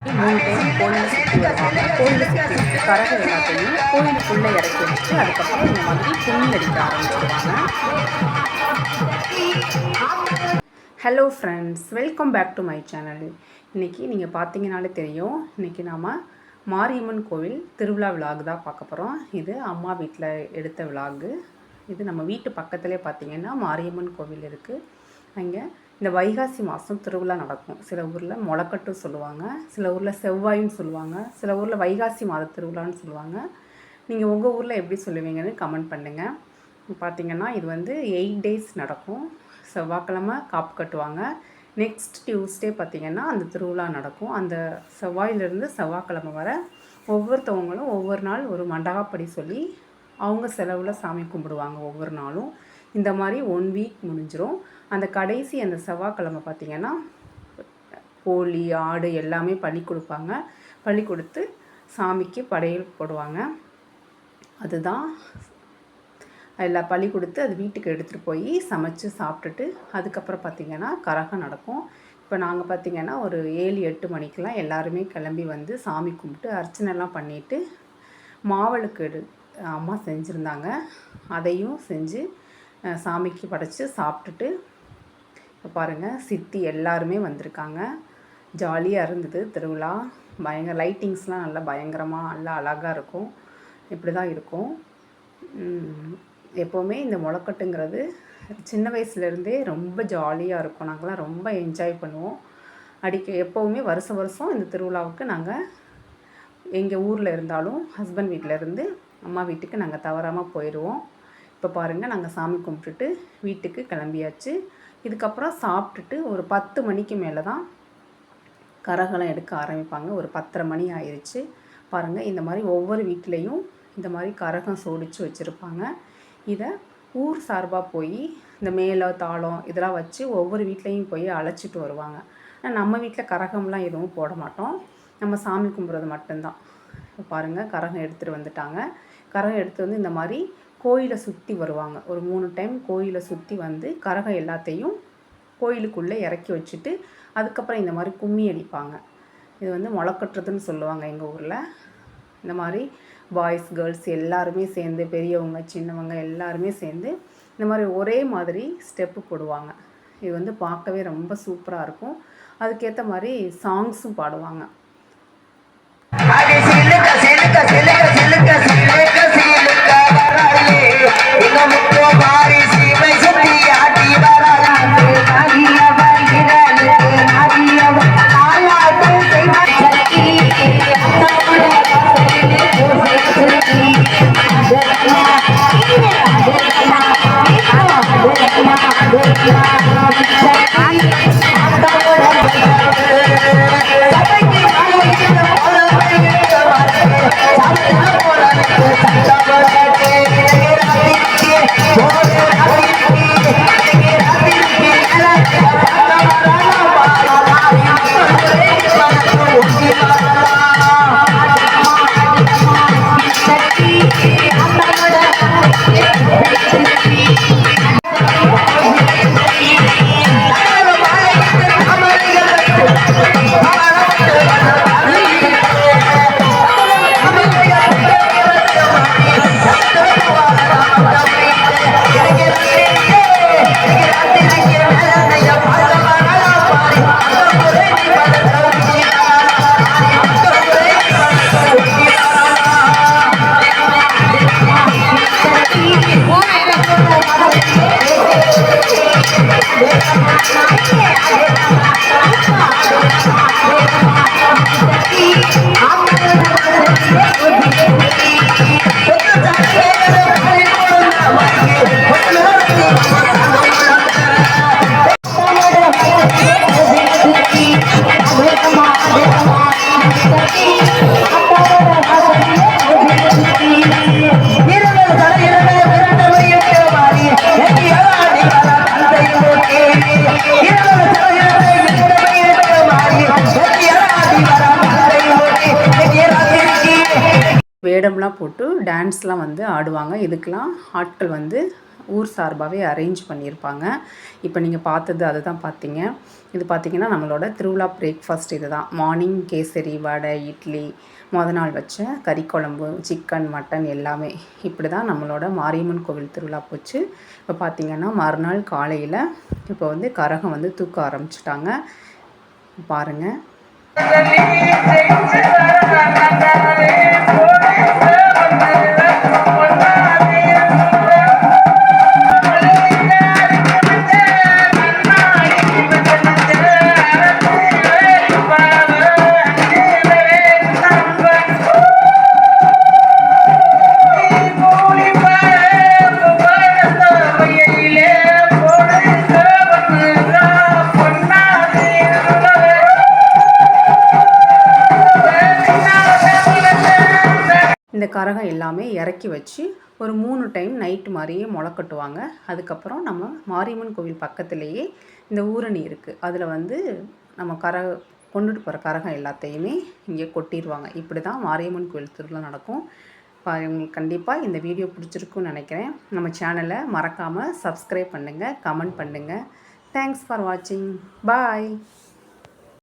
3 time கோயிலை சுற்றி வருவாங்க. கோயிலை சுற்றி வச்சு கரகம் எல்லாத்தையும் கோயிலுக்குள்ளே இறக்கி வச்சுட்டு அதுக்கப்புறம் இந்த மாதிரி கும்மி அடிக்க ஆரம்பிச்சிடுவாங்க. Hello friends, welcome back to my channel. இன்றைக்கி நீங்கள் பார்த்தீங்கனாலே தெரியும், இன்றைக்கி நாம் மாரியம்மன் கோவில் திருவிழா விலாக் தான் பார்க்க போகிறோம். இது அம்மா வீட்டில் எடுத்த விலாகு. இது நம்ம வீட்டு பக்கத்துலேயே பார்த்திங்கன்னா மாரியம்மன் கோவில் இருக்குது. அங்கே இந்த வைகாசி மாதம் திருவிழா நடக்கும். சில ஊரில் முளைக்கட்டு சொல்லுவாங்க, சில ஊரில் செவ்வாயின்னு சொல்லுவாங்க, சில ஊரில் வைகாசி மாத திருவிழான்னு சொல்லுவாங்க. நீங்கள் உங்கள் ஊரில் எப்படி சொல்லுவீங்கன்னு கமெண்ட் பண்ணுங்கள். பார்த்திங்கன்னா இது வந்து 8 days நடக்கும். செவ்வாய்க்கிழமை காப்பு கட்டுவாங்க. நெக்ஸ்ட் டியூஸ்டே பார்த்திங்கன்னா அந்த திருவிழா நடக்கும். அந்த செவ்வாயிலிருந்து செவ்வாய்க்கிழமை வர ஒவ்வொருத்தவங்களும் ஒவ்வொரு நாள் ஒரு மண்டகாப்படி சொல்லி அவங்க செலவில் சாமி கும்பிடுவாங்க. ஒவ்வொரு நாளும் இந்த மாதிரி 1 week முடிஞ்சிடும். அந்த கடைசி அந்த செவ்வாய்க்கிழமை பார்த்திங்கன்னா கோழி ஆடு எல்லாமே பலி கொடுப்பாங்க. பலி கொடுத்து சாமிக்கு படையல் போடுவாங்க. அதுதான் எல்லாம் பலி கொடுத்து அது வீட்டுக்கு எடுத்துகிட்டு போய் சமைச்சு சாப்பிட்டுட்டு அதுக்கப்புறம் பார்த்திங்கன்னா கரகம் நடக்கும். இப்போ நாங்கள் பார்த்திங்கன்னா ஒரு 7-8 மணிக்கெலாம் எல்லாருமே கிளம்பி வந்து சாமி கும்பிட்டு அர்ச்சனைலாம் பண்ணிவிட்டு மாவிளக்கு அம்மா செஞ்சுருந்தாங்க. அதையும் செஞ்சு சாமிக்கு படைச்சி சாப்பிட்டுட்டு இப்போ பாருங்கள் சித்தி எல்லாருமே வந்திருக்காங்க. ஜாலியாக இருந்தது திருவிழா. பயங்கர லைட்டிங்ஸ்லாம் நல்லா பயங்கரமாக நல்லா அழகாக இருக்கும். இப்படி தான் இருக்கும். எப்போவுமே இந்த முளைக்கட்டுங்கிறது சின்ன வயசுலேருந்தே ரொம்ப ஜாலியாக இருக்கும். நாங்கள்லாம் ரொம்ப என்ஜாய் பண்ணுவோம். எப்போவுமே வருஷம் இந்த திருவிழாவுக்கு நாங்கள் எங்கள் ஊரில் இருந்தாலும் ஹஸ்பண்ட் வீட்டில் இருந்து அம்மா வீட்டுக்கு நாங்கள் தவறாமல் போயிடுவோம். இப்போ பாருங்கள், நாங்கள் சாமி கும்பிட்டுட்டு வீட்டுக்கு கிளம்பியாச்சு. இதுக்கப்புறம் சாப்பிட்டுட்டு ஒரு 10 மணிக்கு மேலே தான் கரகெல்லாம் எடுக்க ஆரம்பிப்பாங்க. ஒரு 10:30 மணி ஆயிடுச்சு. பாருங்கள், இந்த மாதிரி ஒவ்வொரு வீட்லேயும் இந்த மாதிரி கரகம் சோடிச்சு வச்சுருப்பாங்க. இதை ஊர் சார்பாக போய் இந்த மேளம் தாளம் இதெல்லாம் வச்சு ஒவ்வொரு வீட்லேயும் போய் அழைச்சிட்டு வருவாங்க. ஆனால் நம்ம வீட்டில் கரகம்லாம் எதுவும் போட மாட்டோம். நம்ம சாமி கும்பிட்றது மட்டும்தான். இப்போ பாருங்கள், கரகம் எடுத்துகிட்டு வந்துட்டாங்க. கரகம் எடுத்து வந்து இந்த மாதிரி கோயிலை சுற்றி வருவாங்க. ஒரு 3 டைம் கோயிலை சுற்றி வந்து கரகம் எல்லாத்தையும் கோயிலுக்குள்ளே இறக்கி வச்சுட்டு அதுக்கப்புறம் இந்த மாதிரி கும்மி அடிப்பாங்க. இது வந்து முளைக்கட்டுறதுன்னு சொல்லுவாங்க எங்கள் ஊரில். இந்த மாதிரி பாய்ஸ் கேர்ள்ஸ் எல்லாருமே சேர்ந்து, பெரியவங்க சின்னவங்க எல்லாருமே சேர்ந்து இந்த மாதிரி ஒரே மாதிரி ஸ்டெப்பு போடுவாங்க. இது வந்து பார்க்கவே ரொம்ப சூப்பராக இருக்கும். அதுக்கேற்ற மாதிரி சாங்ஸும் பாடுவாங்க. வேடம்லாம் போட்டு டான்ஸ்லாம் வந்து ஆடுவாங்க. இதுக்கெலாம் ஆட்கள் வந்து ஊர் சார்பாகவே அரேஞ்ச் பண்ணியிருப்பாங்க. இப்போ நீங்கள் பார்த்தது அதுதான் பார்த்தீங்க. இது பார்த்திங்கன்னா நம்மளோட திருவிழா பிரேக்ஃபாஸ்ட் இது தான். மார்னிங் கேசரி, வடை, இட்லி, நாள் வச்ச கறி குழம்பு, சிக்கன், மட்டன் எல்லாமே. இப்படி தான் நம்மளோட மாரியம்மன் கோவில் திருவிழா போச்சு. இப்போ பார்த்திங்கன்னா மறுநாள் காலையில் இப்போ வந்து கரகம் வந்து தூக்க ஆரம்பிச்சிட்டாங்க. பாருங்கள். இந்த கரகம் எல்லாமே இறக்கி வச்சு ஒரு 3 டைம் நைட்டு மாதிரியே முளைக்கட்டுவாங்க. அதுக்கப்புறம் நம்ம மாரியம்மன் கோவில் பக்கத்துலேயே இந்த ஊரணி இருக்குது. அதில் வந்து நம்ம கொண்டுட்டு போகிற கரகம் எல்லாத்தையுமே இங்கே கொட்டிடுவாங்க. இப்படி தான் மாரியம்மன் கோவில் திருவிழா நடக்கும். உங்களுக்கு கண்டிப்பாக இந்த வீடியோ பிடிச்சிருக்குன்னு நினைக்கிறேன். நம்ம சேனலை மறக்காமல் சப்ஸ்கிரைப் பண்ணுங்கள், கமெண்ட் பண்ணுங்கள். தேங்க்ஸ் ஃபார் வாட்சிங். பாய்.